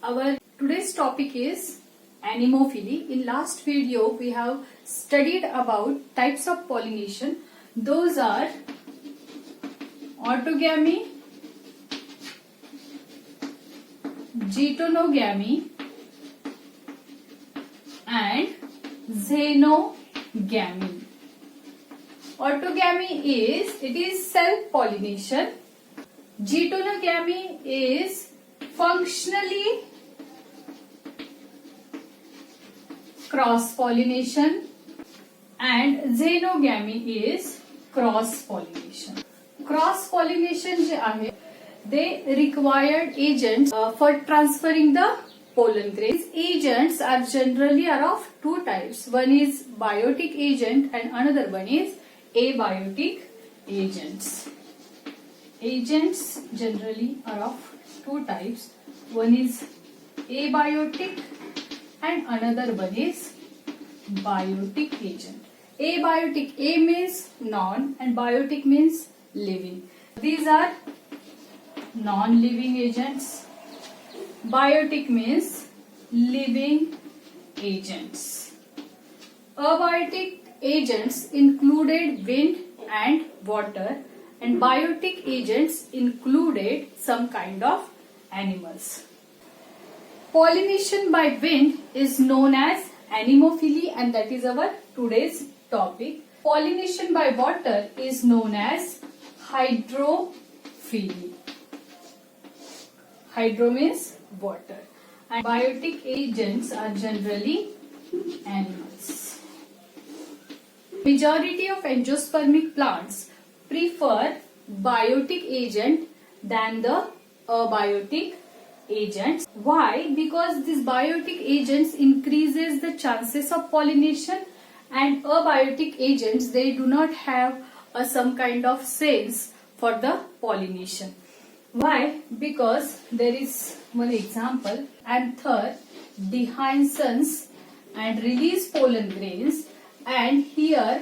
Our today's topic is anemophily. In last video we have studied about types of pollination. Those are autogamy, geitonogamy and xenogamy. Autogamy is self-pollination. Geitonogamy is functionally cross-pollination and xenogamy is cross-pollination. Cross-pollination जे आहे, they required agents for transferring the pollen grains. Agents are generally of two types. One is biotic agent and another one is abiotic agents. Agents generally are of two types. One is abiotic and another one is biotic agent. Abiotic, A means non and biotic means living. These are non-living agents. Biotic means living agents. Abiotic agents included wind and water, and biotic agents included some kind of animals. Pollination by wind is known as anemophily, and that is our today's topic. Pollination by water is known as hydrophily. Hydro means water. And biotic agents are generally animals. Majority of angiospermic plants prefer biotic agent than the abiotic agents. Why? Because these biotic agents increases the chances of pollination, and abiotic agents, they do not have some kind of sense for the pollination. Why? Because there is one example, anther dehiscens and release pollen grains, and here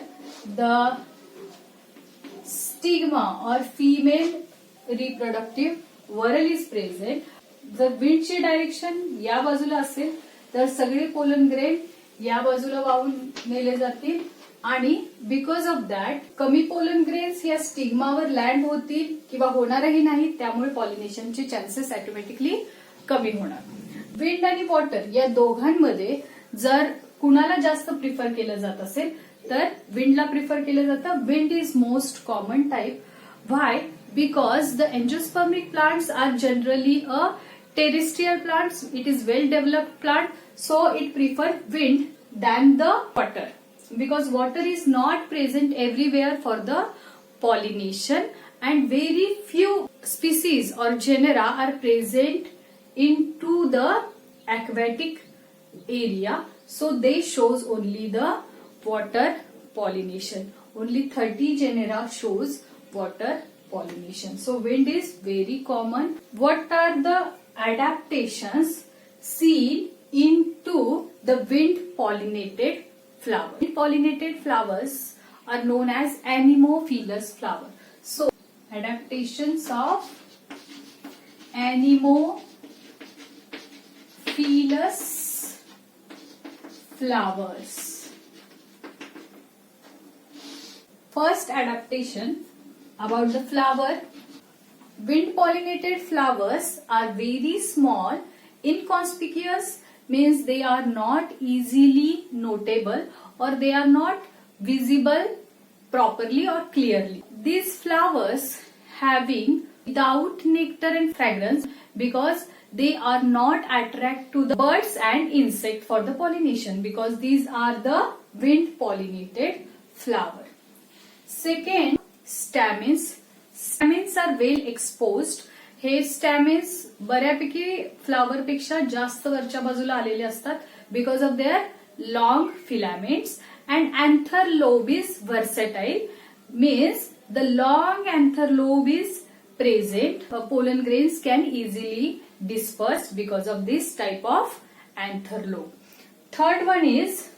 the stigma or female reproductive whorl is present. जर विंडची direction या बाजूला असेल तर सगळे pollen grain या बाजूला वाहून नेले जातील, आणि बिकॉज ऑफ दॅट कमी पोलन ग्रेन्स या स्टिग्मावर लँड होतील किंवा होणारही नाही, त्यामुळे पॉलिनेशनचे चान्सेस ऑटोमॅटिकली कमी होणार. विंड आणि वॉटर या दोघांमध्ये जर कुणाला जास्त प्रिफर केलं जात असेल तर विंडला प्रिफर केलं जातं. Wind is most common type. Why? Because the angiospermic plants are generally a terrestrial plants. It is well developed plant, so it prefer wind than the water, because water is not present everywhere for the pollination, and very few species or genera are present into the aquatic area, so they shows only the water pollination. Only 30 genera shows water pollination. So wind is very common. What are the adaptations seen into the wind pollinated flower? Wind pollinated flowers are known as anemophilous flower. So adaptations of anemophilous flowers. First adaptation about the flower. Wind pollinated flowers are very small, inconspicuous, means they are not easily notable or they are not visible properly or clearly. These flowers having without nectar and fragrance, because they are not attract to the birds and insect for the pollination, because these are the wind pollinated flower. Second, stamens. Stamens are well exposed. हे stamens बऱ्यापैकी flower पेक्षा जास्त वरच्या बाजूला आलेले असतात because of their long filaments. And anther lobe is versatile, means the long anther lobe is present. Pollen grains can easily disperse because of this type of anther lobe. Third one is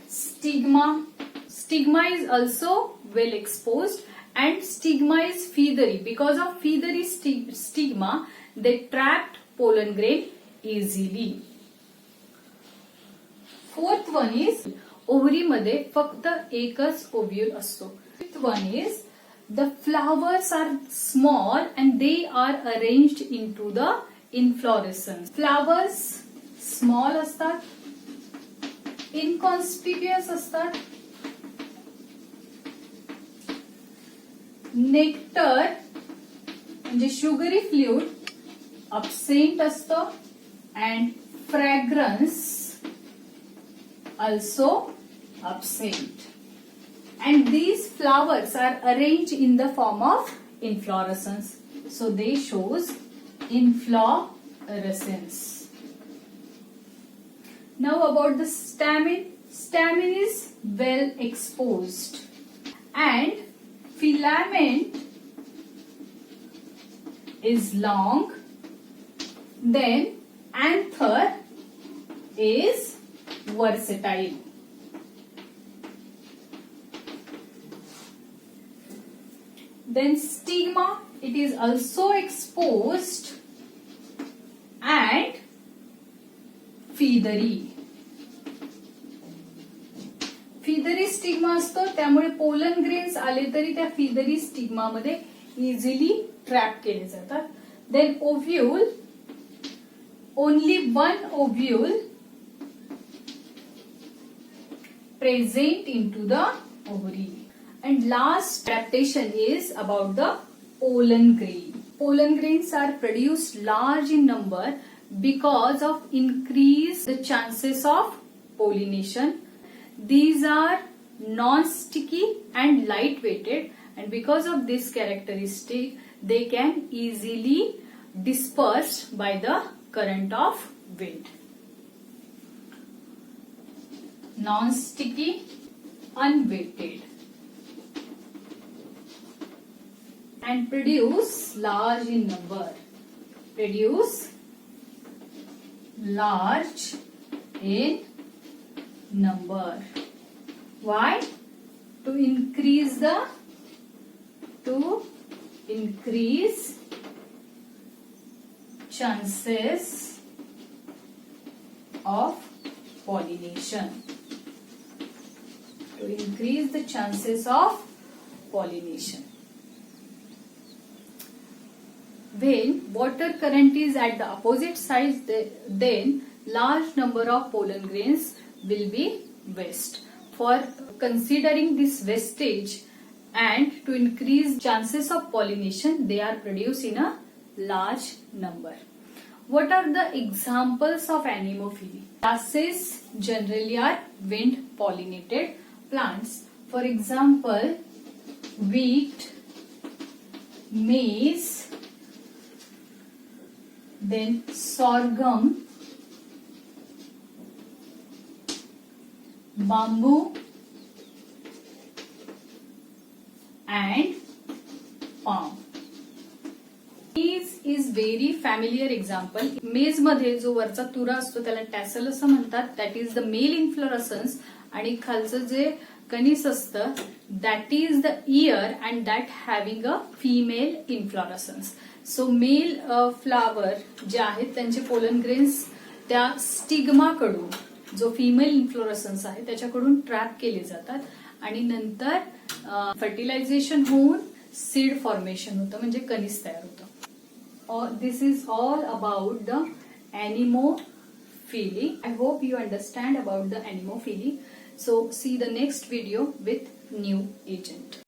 stigma. Stigma is also well exposed, and stigma is feathery. Because of feathery stigma, they trapped pollen grain easily. Fourth one is ovary मध्ये फक्त एकच ovule असतो. Fifth one is the flowers are small and they are arranged into the inflorescence. Flowers small असतात, इनकॉन्स्पिक्युअस असतात. Nectar म्हणजे sugary fluid absent असतं and fragrance also absent. And these flowers are arranged in the form of inflorescence. So they shows inflorescence. Now about the stamen. Stamen is well exposed and filament is long. Then anther is versatile. Then stigma, it is also exposed and feathery. Feathery stigma असतो, त्यामुळे pollen grains आले तरी त्या feathery stigma मध्ये easily trap केले जातात. Then ovule, only one ovule present into the ovary. And last adaptation is about the pollen grain. Pollen grains are produced large in number because of increased the chances of pollination. These are non-sticky and light-weighted, and because of this characteristic, they can easily dispersed by the current of wind. Non-sticky, unweighted, and produce large in number. Produce large in number. Why? To increase chances of pollination. To increase the chances of pollination. When water current is at the opposite side, then large number of pollen grains will be waste. For considering this wastage and to increase chances of pollination, they are produced in a large number. What are the examples of anemophily? Grasses generally are wind pollinated plants. For example, wheat, maize, then sorghum, bamboo, and palm. Maize is very familiar example. मेज मध्ये जो वरचा तुरा असतो त्याला tassel असं म्हणतात. That is the male inflorescence. आणि खालचं जे कणीस असतं that is the ear and that having a female inflorescence. So male flower जे आहेत त्यांचे पोलन ग्रेन्स त्या स्टिग्माकडून जो फिमेल इन्फ्लोरसन्स आहे त्याच्याकडून ट्रॅप केले जातात आणि नंतर फर्टिलायझेशन होऊन सीड फॉर्मेशन होतं म्हणजे कणीस तयार होतं. This is all about the anemophily. I hope you understand about the anemophily. So see the next video with new agent.